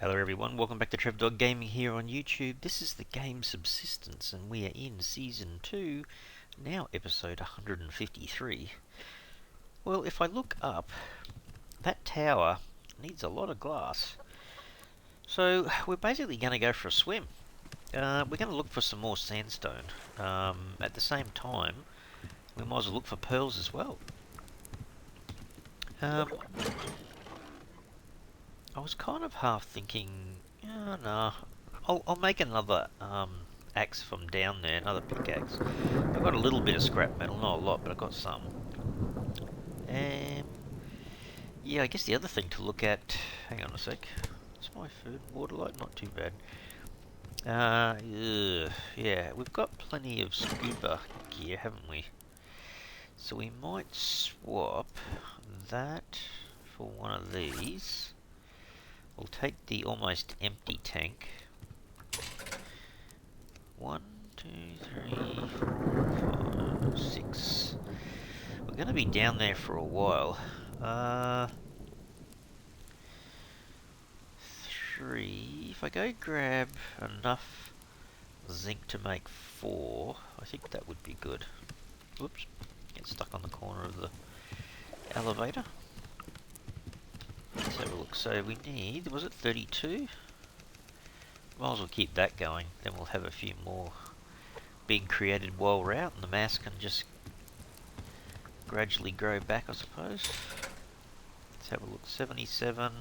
Hello everyone, welcome back to Dog Gaming here on YouTube. This is the game Subsistence and we are in Season 2, now episode 153. Well, if I look up, that tower needs a lot of glass. So we're basically going to go for a swim. We're going to look for some more sandstone. At the same time, we might as well look for pearls as well. I was kind of half thinking, oh, no, I'll make another axe from down there, another pickaxe. I've got a little bit of scrap metal, not a lot, but I've got some. Yeah, I guess the other thing to look at, hang on a sec, what's my food? Water light, not too bad. Yeah, we've got plenty of scuba gear, haven't we? So we might swap that for one of these. We'll take the almost empty tank. 1, 2, 3, 4, 5, 6. We're going to be down there for a while. 3. If I go grab enough zinc to make 4, I think that would be good. Whoops, get stuck on the corner of the elevator. Let's have a look. So we need, was it 32? Might as well keep that going, then we'll have a few more being created while we're out and the mass can just gradually grow back, I suppose. Let's have a look. 77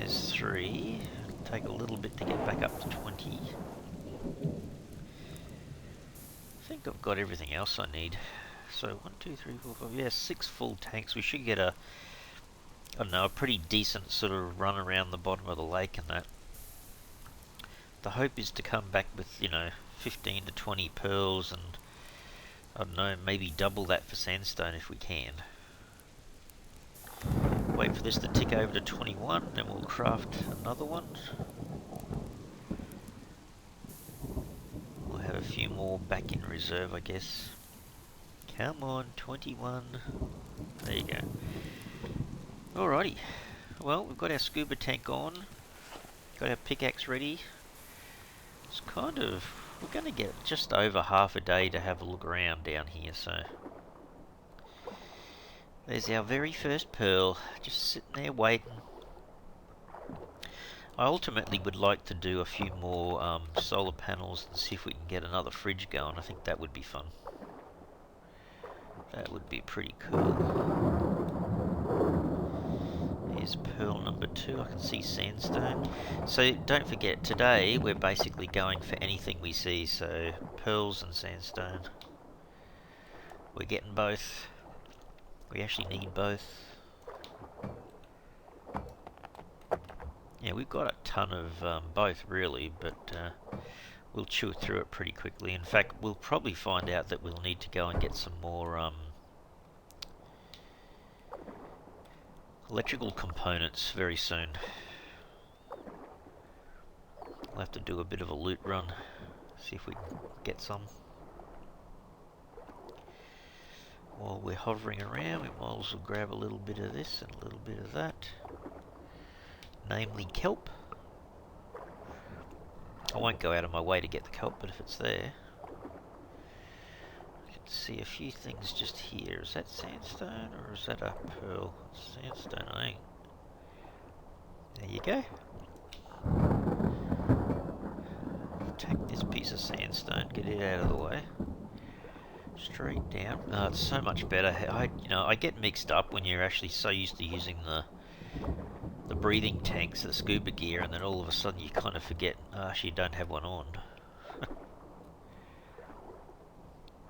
is 3. It'll take a little bit to get back up to 20. I think I've got everything else I need. So 1, 2, 3, 4, 5, yeah, 6 full tanks. We should get a, I don't know, a pretty decent sort of run around the bottom of the lake and that. The hope is to come back with, 15 to 20 pearls and, I don't know, maybe double that for sandstone if we can. Wait for this to tick over to 21, then we'll craft another one. We'll have a few more back in reserve, I guess. Come on, 21. There you go. Alrighty. Well, we've got our scuba tank on. Got our pickaxe ready. It's kind of... We're going to get just over half a day to have a look around down here, so... There's our very first pearl, just sitting there waiting. I ultimately would like to do a few more solar panels and see if we can get another fridge going. I think that would be fun. That would be pretty cool. Here's pearl number 2. I can see sandstone. So don't forget, today we're basically going for anything we see. So pearls and sandstone. We're getting both. We actually need both. Yeah, we've got a ton of both really, but we'll chew through it pretty quickly. In fact, we'll probably find out that we'll need to go and get some more electrical components very soon. We'll have to do a bit of a loot run, see if we can get some. While we're hovering around, we might as well grab a little bit of this and a little bit of that. Namely kelp. I won't go out of my way to get the kelp, but if it's there. I can see a few things just here. Is that sandstone or is that a pearl? Sandstone, I think. There you go. Take this piece of sandstone, get it out of the way. Straight down. Oh, it's so much better. I get mixed up when you're actually so used to using the breathing tanks, the scuba gear, and then all of a sudden you kind of forget, actually you don't have one on.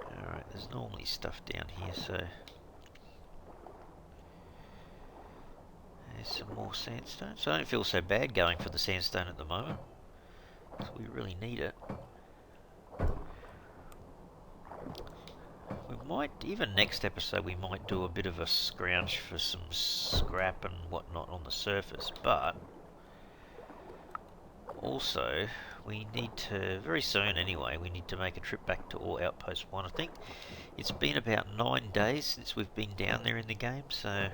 Alright, there's normally stuff down here, so... There's some more sandstone. So I don't feel so bad going for the sandstone at the moment, because we really need it. We might, even next episode, we might do a bit of a scrounge for some scrap and whatnot on the surface, but also we need to, very soon anyway, we need to make a trip back to Ore Outpost 1. I think it's been about 9 days since we've been down there in the game, so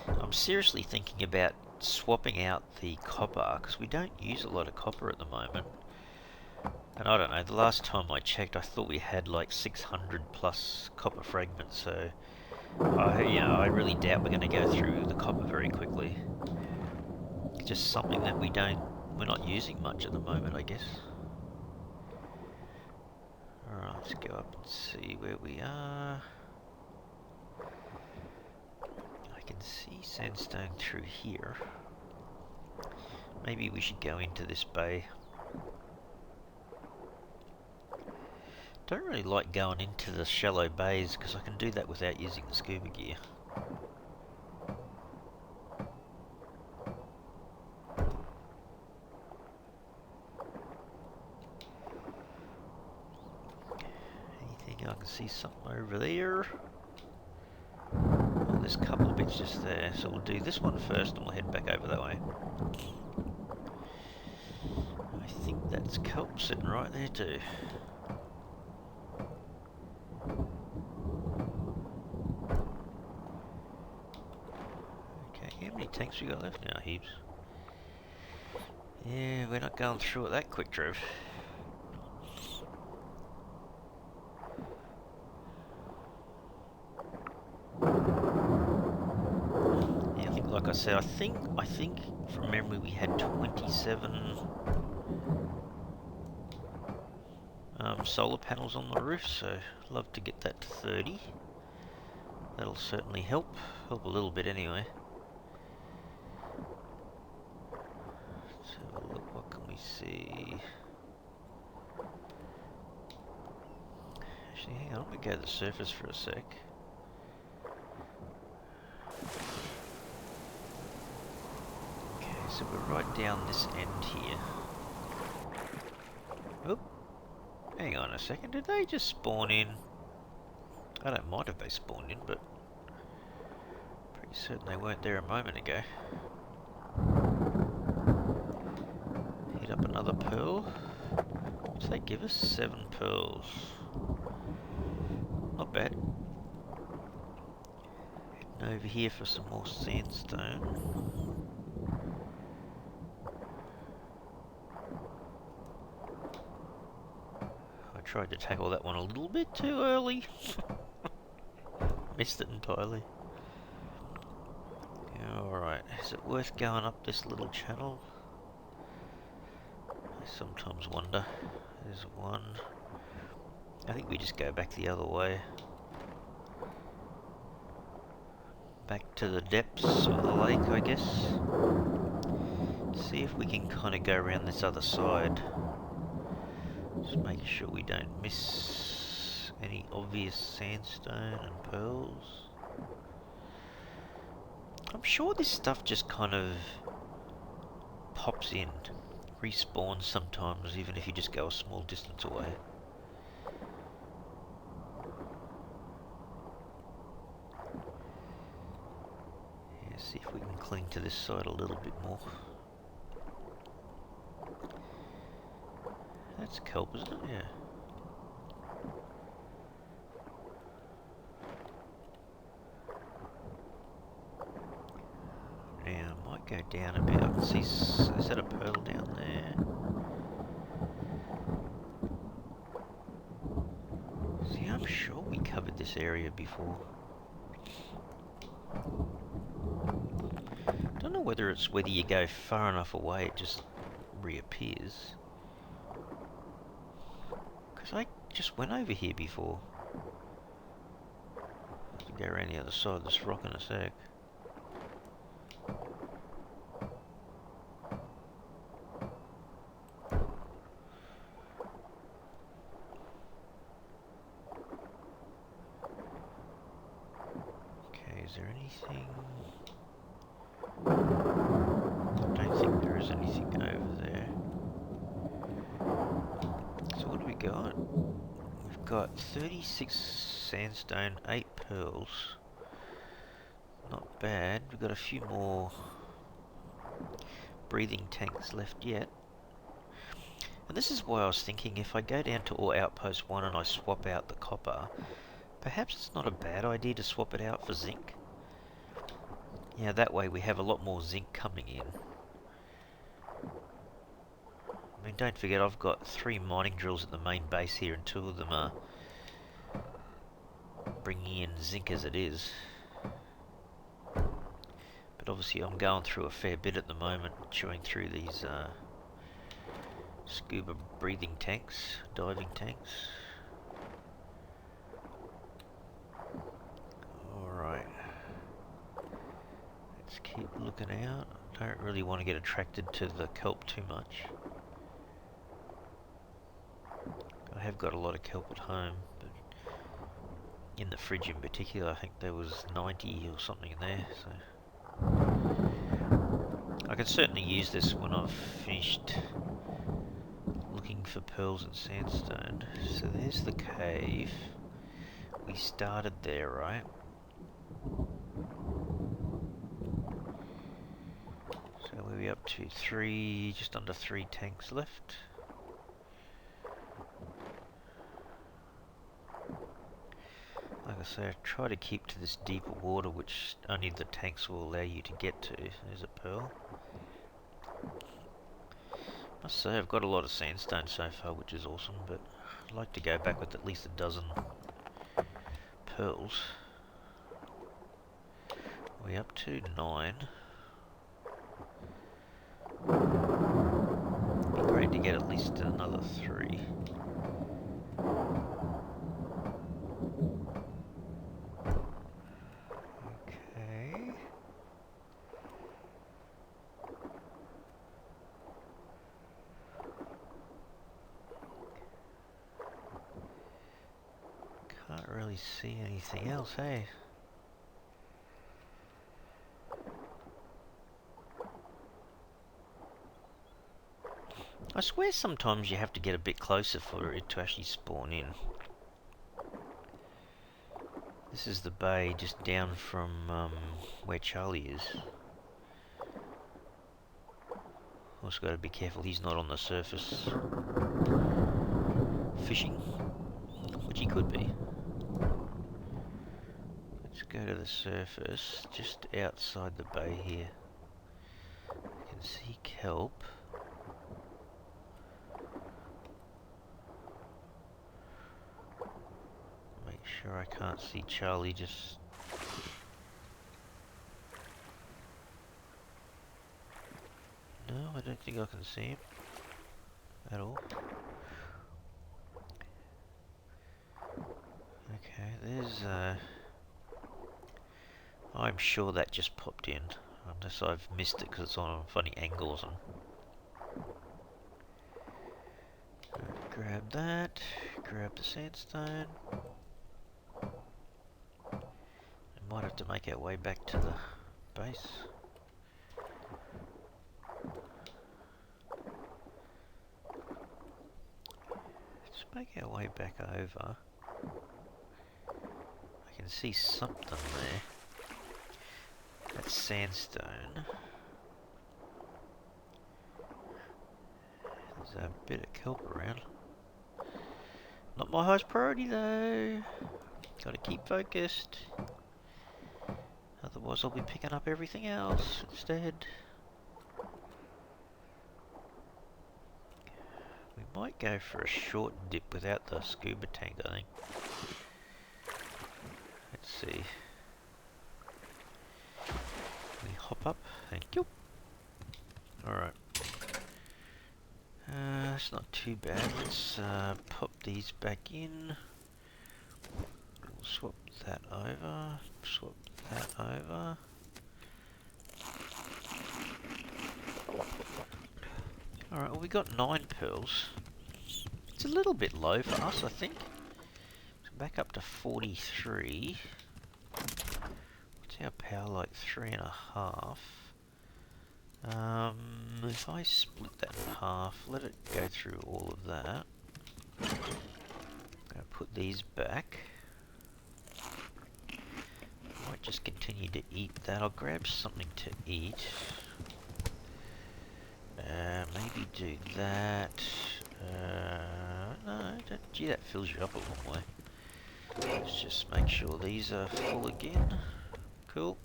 I'm seriously thinking about swapping out the copper, because we don't use a lot of copper at the moment. And I don't know, the last time I checked I thought we had like 600 plus copper fragments, so I really doubt we're going to go through the copper very quickly. It's just something that we're not using much at the moment, I guess. Alright, let's go up and see where we are. I can see sandstone through here. Maybe we should go into this bay. Don't really like going into the shallow bays because I can do that without using the scuba gear. Anything? I can see something over there. Oh, there's a couple of bits just there, so we'll do this one first and we'll head back over that way. I think that's kelp sitting right there too. Okay, how many tanks we got left now? Heaps. Yeah, we're not going through it that quick, Trev. Yeah, I think, like I said, I think from memory we had 27 solar panels on the roof, so I'd love to get that to 30. That'll certainly help a little bit anyway. Let's have a look, what can we see? Actually, hang on, let me go to the surface for a sec. Okay, so we're right down this end here. Oop. Hang on a second, did they just spawn in? I don't mind if they spawned in, but pretty certain they weren't there a moment ago. Hit up another pearl. What did they give us? 7 pearls. Not bad. Heading over here for some more sandstone. I tried to tackle that one a little bit too early. Missed it entirely. Alright, is it worth going up this little channel? I sometimes wonder. There's one. I think we just go back the other way. Back to the depths of the lake, I guess. See if we can kind of go around this other side. Just make sure we don't miss any obvious sandstone and pearls. I'm sure this stuff just kind of pops in, respawns sometimes, even if you just go a small distance away. Yeah, see if we can cling to this side a little bit more. That's kelp, isn't it? Yeah. Now, I might go down a bit. I can see, is that a pearl down there? See, I'm sure we covered this area before. Don't know whether you go far enough away, it just reappears. Because I just went over here before. I'll go around the other side of this rock in a sec. Okay, is there anything? I don't think there is anything over there. So what do we got? We've got 36 sandstone, 8 pearls. Not bad. We've got a few more breathing tanks left yet. And this is why I was thinking if I go down to Ore Outpost 1 and I swap out the copper, perhaps it's not a bad idea to swap it out for zinc. Yeah, that way we have a lot more zinc coming in. I mean, don't forget I've got 3 mining drills at the main base here and 2 of them are bringing in zinc as it is. But obviously I'm going through a fair bit at the moment, chewing through these scuba breathing tanks, diving tanks. Alright. Let's keep looking out. I don't really want to get attracted to the kelp too much. I have got a lot of kelp at home, but in the fridge in particular, I think there was 90 or something in there, so I could certainly use this when I've finished looking for pearls and sandstone. So there's the cave. We started there, right? So we're up to 3, just under 3 tanks left. Like I say, I try to keep to this deeper water, which only the tanks will allow you to get to. There's a pearl. Must say I've got a lot of sandstone so far, which is awesome, but I'd like to go back with at least a dozen pearls. We're up to 9. It'd be great to get at least another 3. Okay. Can't really see anything else, hey? I swear sometimes you have to get a bit closer for it to actually spawn in. This is the bay just down from where Charlie is. Also got to be careful he's not on the surface fishing, which he could be. Let's go to the surface, just outside the bay here. You can see kelp. Make sure I can't see Charlie just... No, I don't think I can see him at all. Okay, there's I'm sure that just popped in, unless I've missed it because it's on funny angles. Grab that, grab the sandstone. We might have to make our way back to the base. Let's make our way back over. I can see something there. That's sandstone. There's a bit of kelp around. Not my highest priority though. Gotta keep focused. Otherwise I'll be picking up everything else instead. We might go for a short dip without the scuba tank, I think. Let's see. We hop up, thank you. Alright. That's not too bad. Let's pop these back in. We'll swap that over. Swap that over. Alright, well we got 9 pearls. It's a little bit low for us, I think. So back up to 43. What's our power like? 3.5. If I split that in half, let it go through all of that. I'm going to put these back. I might just continue to eat that. I'll grab something to eat. Maybe do that. No, gee, that fills you up a long way. Let's just make sure these are full again. Cool.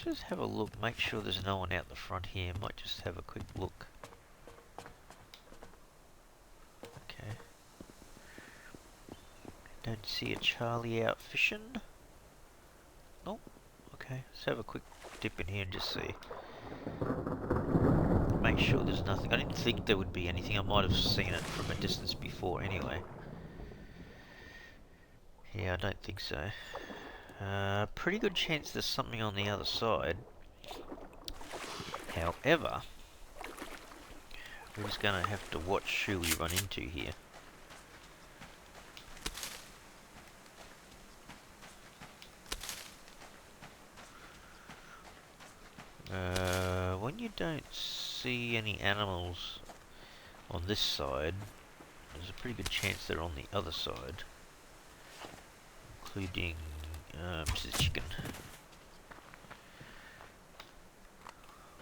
just have a look, make sure there's no one out the front here. Might just have a quick look. Okay. Don't see a Charlie out fishing. Oh, okay. Let's have a quick dip in here and just see. Make sure there's nothing. I didn't think there would be anything. I might have seen it from a distance before anyway. Yeah, I don't think so. Pretty good chance there's something on the other side. However, we're just going to have to watch who we run into here. When you don't see any animals on this side, there's a pretty good chance they're on the other side. Including Mrs. Chicken.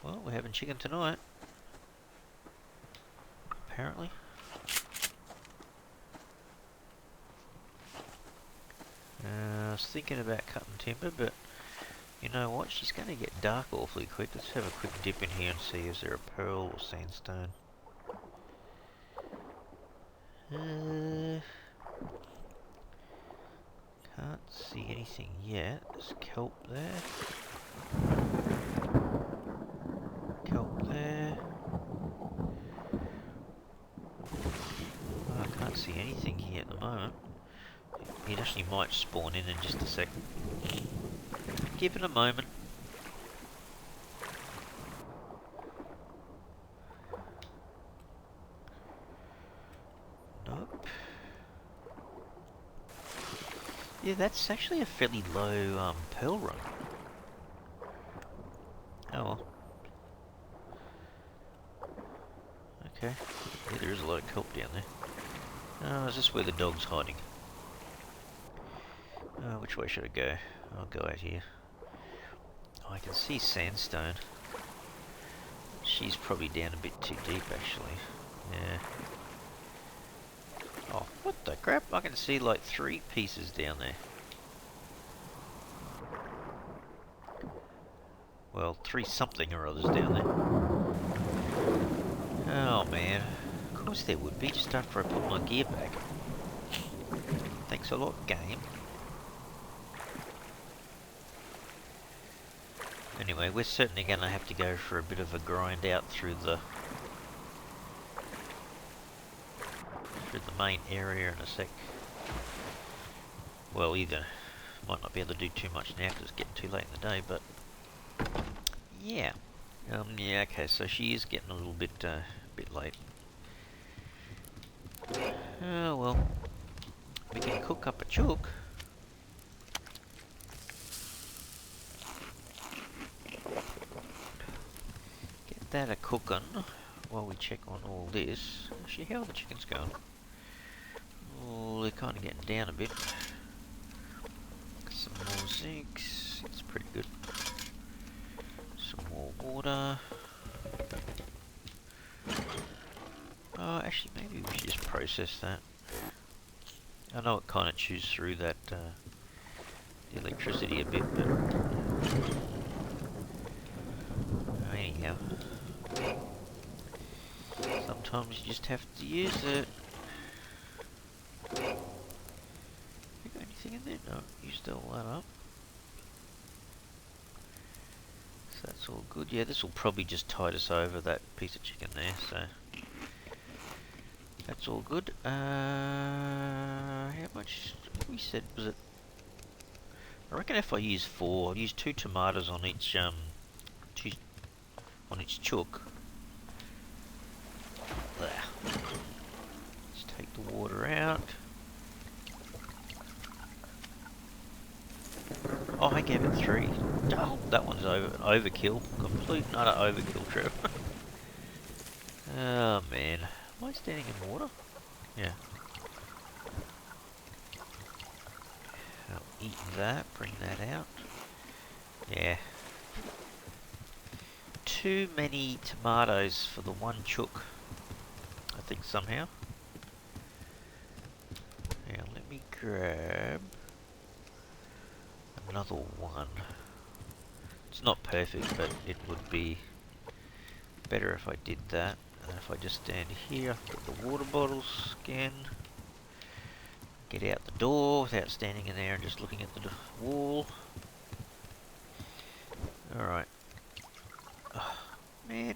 Well, we're having chicken tonight. Apparently. I was thinking about cutting timber, but you know what? She's going to get dark awfully quick. Let's have a quick dip in here and see, is there a pearl or sandstone? Can't see anything yet. There's kelp there. Kelp there. Oh, I can't see anything here at the moment. It actually might spawn in just a second. Give it a moment. Nope. Yeah, that's actually a fairly low pearl run. Oh well. Okay. Yeah, there is a lot of kelp down there. Oh, is this where the dog's hiding? Which way should I go? I'll go out here. Oh, I can see sandstone. She's probably down a bit too deep, actually. Yeah. Oh, what the crap? I can see like 3 pieces down there. Well, 3 something or others down there. Oh man. Of course there would be, just after I put my gear back. Thanks a lot, game. Anyway, we're certainly going to have to go for a bit of a grind out through the main area in a sec. Well, either might not be able to do too much now because it's getting too late in the day, but yeah. Yeah, okay, so she is getting a little bit late. Oh well, we can cook up a chook. Get that a cooking while we check on all this. Actually, how are the chickens going? Oh, they're kind of getting down a bit. Some more zinc. It's pretty good. Some more water. Oh, actually, maybe we should just process that. I know it kind of chews through that the electricity a bit, but anyhow, sometimes you just have to use it. You got anything in there? No, used all that up. So that's all good. Yeah, this will probably just tide us over that piece of chicken there, so that's all good. How much we said was it? I reckon if I use 4, I'll use 2 tomatoes on each chook. There. Let's take the water out. Oh, I gave it 3. Oh, that one's overkill. Complete and utter overkill, Trev. Oh man. Am I standing in water? Yeah. I'll eat that, bring that out. Yeah. Too many tomatoes for the one chook, I think somehow. Now let me grab another one. It's not perfect, but it would be better if I did that. And if I just stand here, get the water bottles again, get out the door without standing in there and just looking at the wall. Alright. Oh, man.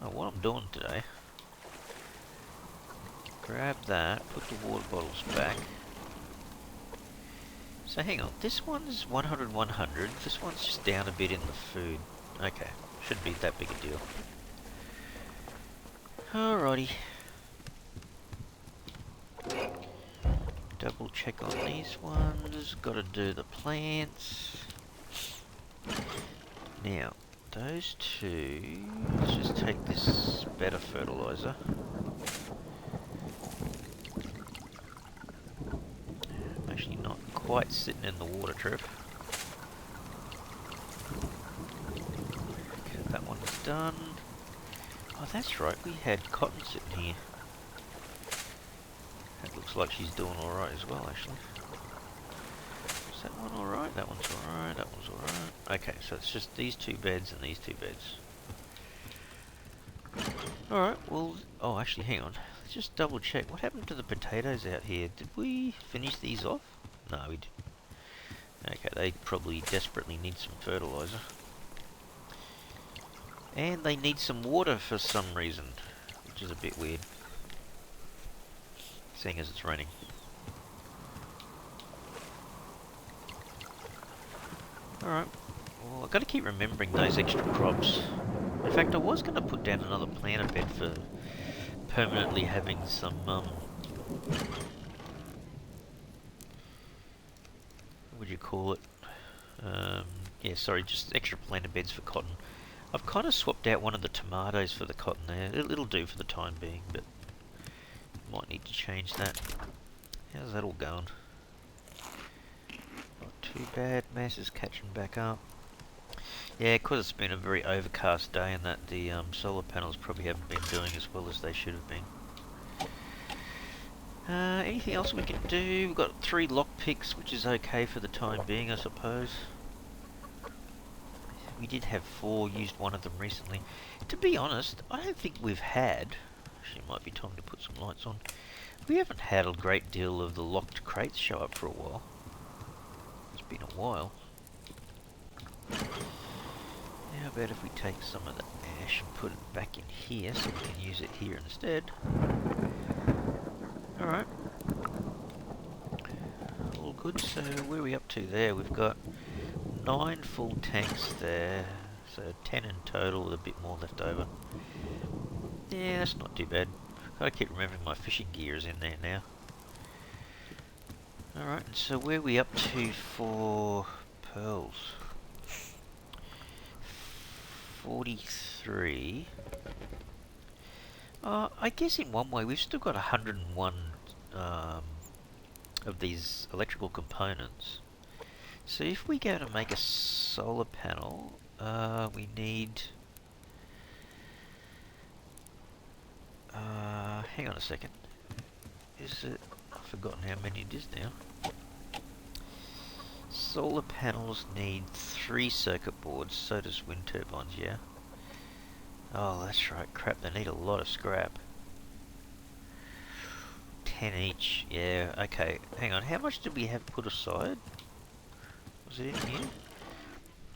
Oh, what I'm doing today. Grab that, put the water bottles back. So hang on, this one's 100, 100. This one's just down a bit in the food. Okay, shouldn't be that big a deal. Alrighty. Double check on these ones. Gotta do the plants. Now, those two... Let's just take this better fertilizer. I'm actually not quite sitting in the water trip. Okay, that one's done. Oh, that's right, we had cotton sitting here. That looks like she's doing alright as well, actually. Is that one alright? That one's alright, that one's alright. Okay, so it's just these two beds and these two beds. Alright, well... Oh, actually, hang on. Let's just double check. What happened to the potatoes out here? Did we finish these off? No, we didn't. Okay, they probably desperately need some fertilizer. And they need some water for some reason, which is a bit weird, seeing as it's raining. Alright, well I've got to keep remembering those extra crops. In fact, I was going to put down another planter bed for permanently having some, what would you call it? Yeah, sorry, just extra planter beds for cotton. I've kind of swapped out one of the tomatoes for the cotton there. It'll do for the time being, but might need to change that. How's that all going? Not too bad. Mass is catching back up. Yeah, because it's been a very overcast day and that the solar panels probably haven't been doing as well as they should have been. Anything else we can do? We've got 3 lockpicks, which is okay for the time being, I suppose. We did have 4, used one of them recently. To be honest, I don't think we've had... Actually, it might be time to put some lights on. We haven't had a great deal of the locked crates show up for a while. It's been a while. How about if we take some of the ash and put it back in here so we can use it here instead. Alright. All good. So where are we up to there? We've got 9 full tanks there. So 10 in total with a bit more left over. Yeah, that's not too bad. Gotta keep remembering my fishing gear is in there now. Alright, so where are we up to for pearls? 43. I guess in one way we've still got 101 of these electrical components. So if we go to make a solar panel, we need... hang on a second. Is it... I've forgotten how many it is now. Solar panels need 3 circuit boards, so does wind turbines, yeah? Oh, that's right, crap, they need a lot of scrap. 10 each, yeah, okay. Hang on, how much did we have put aside? Was it in here?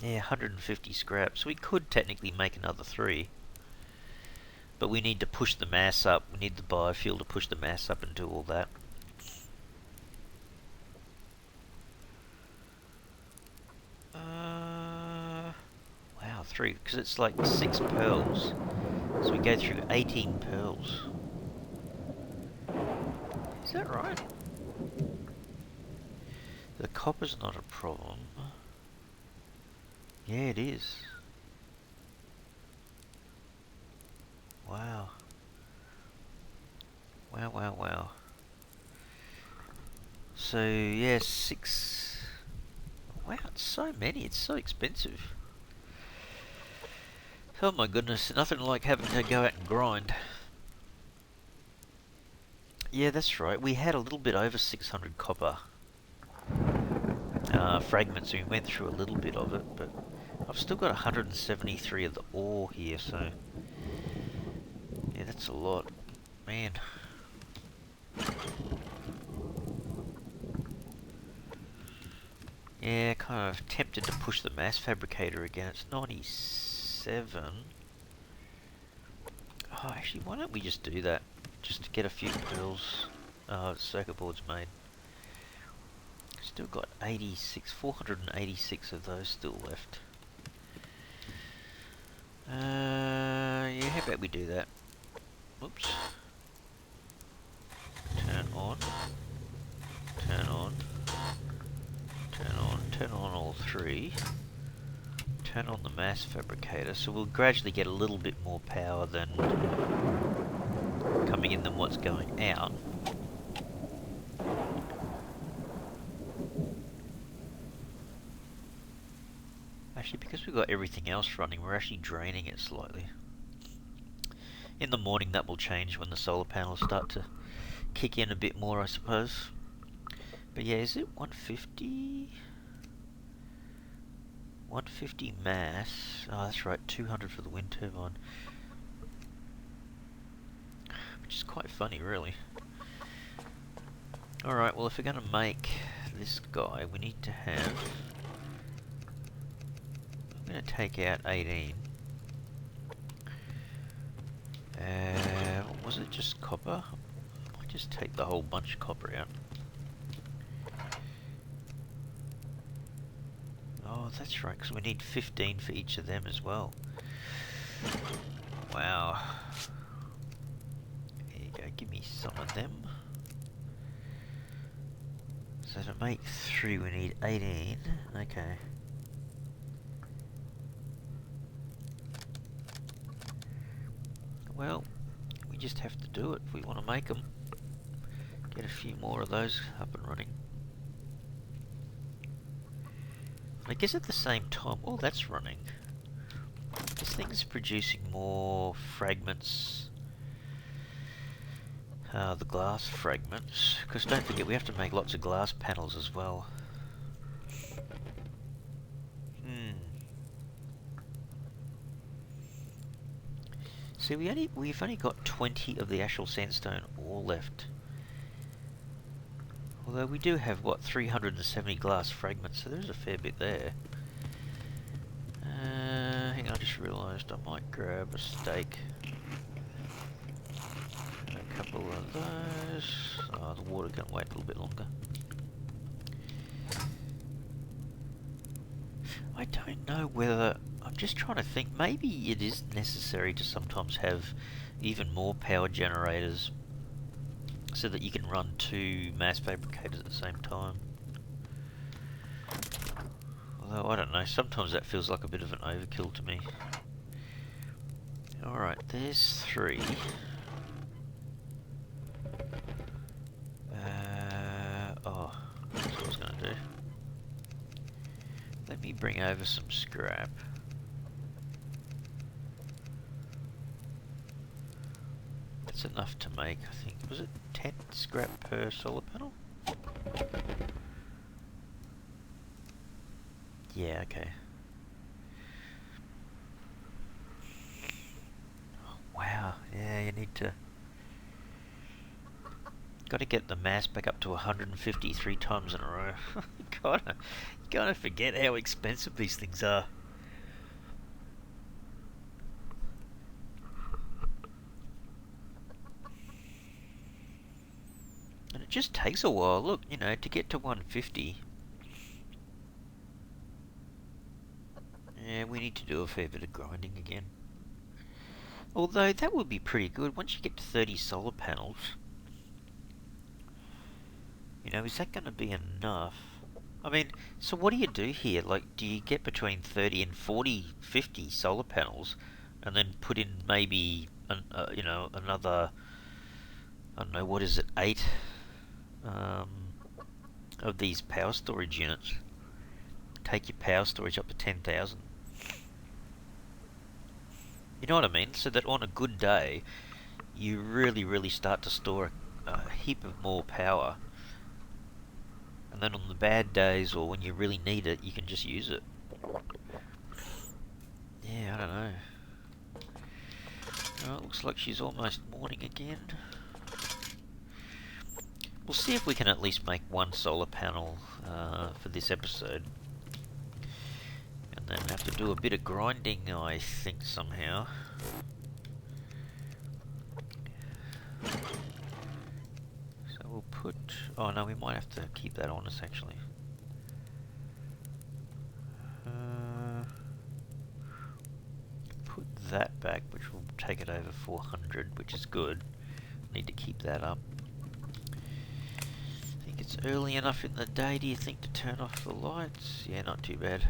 Yeah, 150 scrap, so we could technically make another 3. But we need to push the mass up, we need the biofuel to push the mass up and do all that. Wow, 3, because it's like 6 pearls. So we go through 18 pearls. Is that right? The copper's not a problem. Yeah, it is. Wow. Wow, wow, wow. So, yeah, 6... Wow, it's so many, it's so expensive. Oh my goodness, nothing like having to go out and grind. Yeah, that's right, we had a little bit over 600 copper. fragments, and we went through a little bit of it, but I've still got 173 of the ore here, so yeah, that's a lot. Man. Yeah, kind of tempted to push the mass fabricator again. It's 97. Oh, actually, why don't we just do that? Just to get a few pearls, circuit boards made. Still got 486 of those still left. Yeah, how about we do that? Oops. Turn on. Turn on. Turn on. Turn on all three. Turn on the mass fabricator, so we'll gradually get a little bit more power than coming in than what's going out. Actually, because we've got everything else running, we're actually draining it slightly. In the morning that will change when the solar panels start to kick in a bit more, I suppose. But yeah, is it 150? 150 mass. Oh, that's right, 200 for the wind turbine. Which is quite funny, really. Alright, well, if we're going to make this guy, we need to have... I'm going to take out 18. Was it just copper? I might just take the whole bunch of copper out. Oh, that's right, because we need 15 for each of them as well. Wow. There you go, give me some of them. So to make 3 we need 18. Okay. Well, we just have to do it if we want to make them. Get a few more of those up and running. I guess at the same time, oh, that's running. This thing's producing more fragments. The glass fragments. Because don't forget, we have to make lots of glass panels as well. See, we've only got 20 of the actual sandstone ore left. Although we do have, what, 370 glass fragments, so there's a fair bit there. Hang on, I just realised I might grab a steak. A couple of those. Oh, the water can wait a little bit longer. I don't know whether... I'm just trying to think. Maybe it is necessary to sometimes have even more power generators so that you can run 2 mass fabricators at the same time. Although, I don't know, sometimes that feels like a bit of an overkill to me. Alright, there's 3. Oh, that's what I was going to do. Let me bring over some scrap. That's enough to make, I think. Was it 10 scrap per solar panel? Yeah, okay. Oh, wow, yeah, you need to... Got to get the mass back up to 153 times in a row. You gotta forget how expensive these things are. And it just takes a while. Look, you know, to get to 150. Yeah, we need to do a fair bit of grinding again. Although that would be pretty good once you get to 30 solar panels. You know, is that going to be enough? I mean, so what do you do here? Like, do you get between 30 and 40, 50 solar panels, and then put in maybe, you know, another, I don't know, what is it, 8 of these power storage units? Take your power storage up to 10,000. You know what I mean? So that on a good day, you really, really start to store a heap of more power. And then on the bad days, or when you really need it, you can just use it. Yeah, I don't know. Oh, it looks like she's almost morning again. We'll see if we can at least make one solar panel for this episode. And then have to do a bit of grinding, I think, somehow. So we'll put... Oh no, we might have to keep that on us, actually. Put that back, which will take it over 400, which is good. Need to keep that up. Think it's early enough in the day, do you think, to turn off the lights? Yeah, not too bad.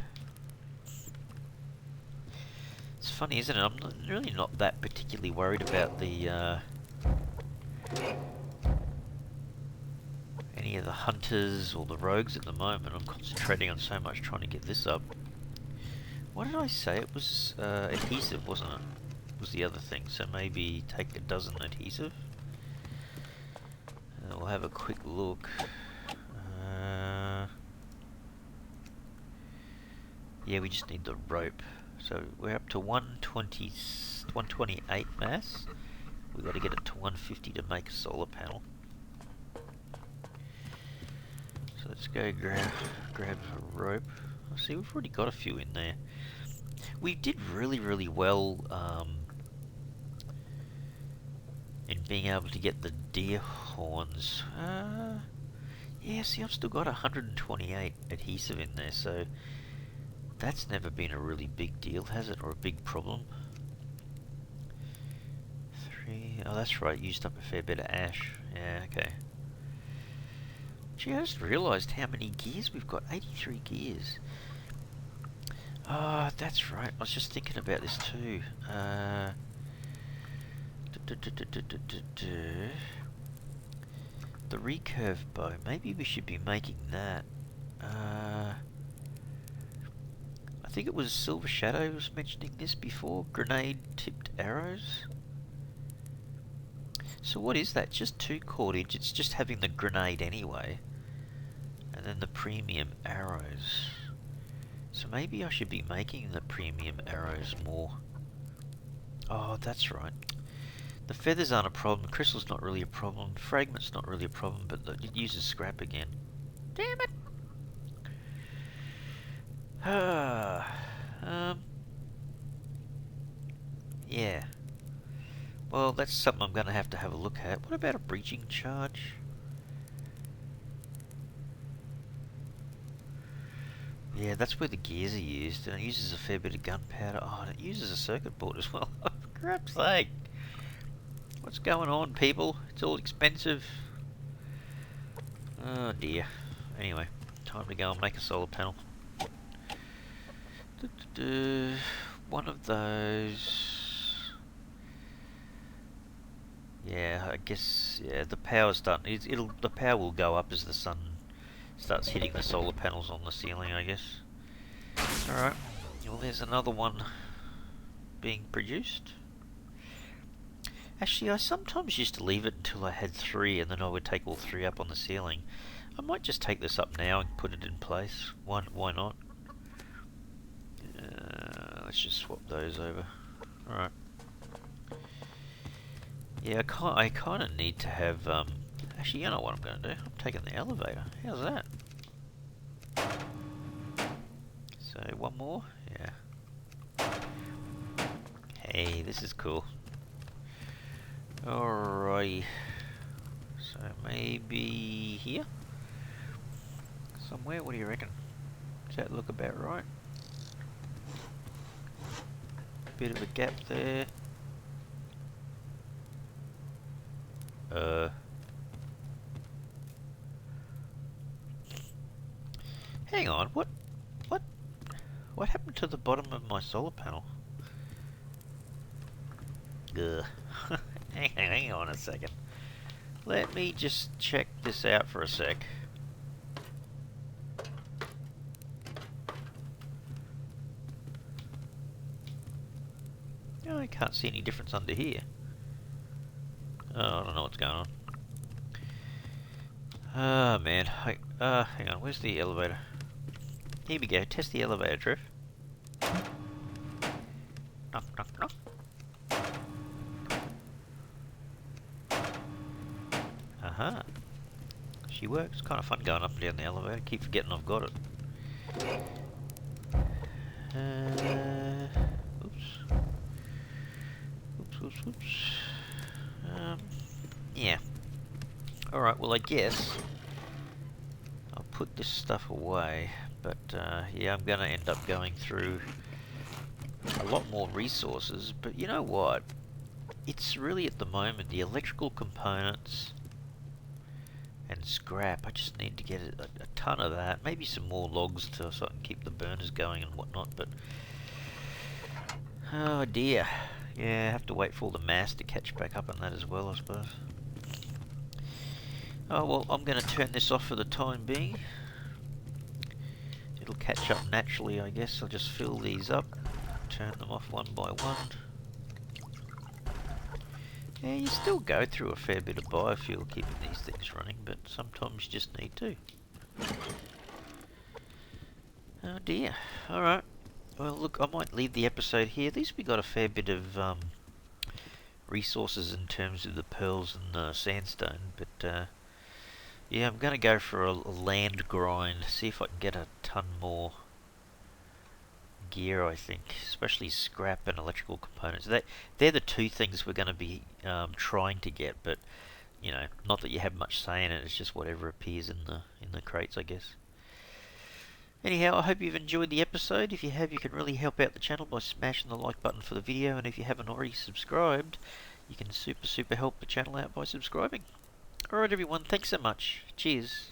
It's funny, isn't it? I'm really not that particularly worried about the any of the hunters or the rogues at the moment. I'm concentrating on so much trying to get this up. What did I say? It was adhesive, wasn't it? Was the other thing. So maybe take a dozen adhesive. We'll have a quick look. Yeah, we just need the rope. So we're up to 128 mass. We've got to get it to 150 to make a solar panel. So let's go grab a rope. See, we've already got a few in there. We did really well in being able to get the deer horns. Yeah, see, I've still got 128 adhesive in there, so that's never been a really big deal, has it? Or a big problem? 3... Oh, that's right, used up a fair bit of ash. Yeah, okay. Gee, I just realised how many gears we've got. 83 gears. Oh, that's right. I was just thinking about this too. The recurve bow. Maybe we should be making that. I think it was Silver Shadow was mentioning this before. Grenade-tipped arrows. So what is that? Just 2 cordage. It's just having the grenade anyway. And then the premium arrows. So maybe I should be making the premium arrows more. Oh, that's right. The feathers aren't a problem. Crystal's not really a problem. Fragment's not really a problem, but it uses scrap again. Damn it! Yeah. Well, that's something I'm going to have a look at. What about a breaching charge? Yeah, that's where the gears are used, and it uses a fair bit of gunpowder. Oh, and it uses a circuit board as well. For crap's sake! What's going on, people? It's all expensive. Oh dear. Anyway, time to go and make a solar panel. One of those. Yeah, I guess. Yeah, the power's starting. The power will go up as the sun starts hitting the solar panels on the ceiling, I guess. Alright. Well, there's another one being produced. Actually, I sometimes used to leave it until I had 3, and then I would take all 3 up on the ceiling. I might just take this up now and put it in place. Why not? Let's just swap those over. Alright. Yeah, I kind of need to have... Actually, you know what I'm going to do? I'm taking the elevator. How's that? So, one more? Yeah. Hey, this is cool. Alrighty. So, maybe here? Somewhere? What do you reckon? Does that look about right? Bit of a gap there. Hang on, what happened to the bottom of my solar panel? Ugh. hang on a second. Let me just check this out for a sec. Oh, I can't see any difference under here. Oh, I don't know what's going on. Oh man, Hang on, where's the elevator? Here we go, test the elevator, Trev. Knock, knock, knock. Aha. She works. Kind of fun going up and down the elevator. Keep forgetting I've got it. Oops. Oops. Yeah. Alright, well I guess I'll put this stuff away. But, yeah, I'm going to end up going through a lot more resources. But you know what? It's really, at the moment, the electrical components and scrap. I just need to get a ton of that. Maybe some more logs so I can keep the burners going and whatnot. But, oh dear. Yeah, I have to wait for all the mass to catch back up on that as well, I suppose. Oh well, I'm going to turn this off for the time being. It'll catch up naturally, I guess. I'll just fill these up, turn them off one by one. Yeah, you still go through a fair bit of biofuel keeping these things running, but sometimes you just need to. Oh dear. Alright. Well, look, I might leave the episode here. At least we got a fair bit of resources in terms of the pearls and the sandstone, but yeah, I'm going to go for a land grind, see if I can get a ton more gear, I think, especially scrap and electrical components. They're the two things we're going to be trying to get, but you know, not that you have much say in it. It's just whatever appears in the crates, I guess. Anyhow, I hope you've enjoyed the episode. If you have, you can really help out the channel by smashing the like button for the video, and if you haven't already subscribed, you can super help the channel out by subscribing. Alright everyone, thanks so much. Cheers.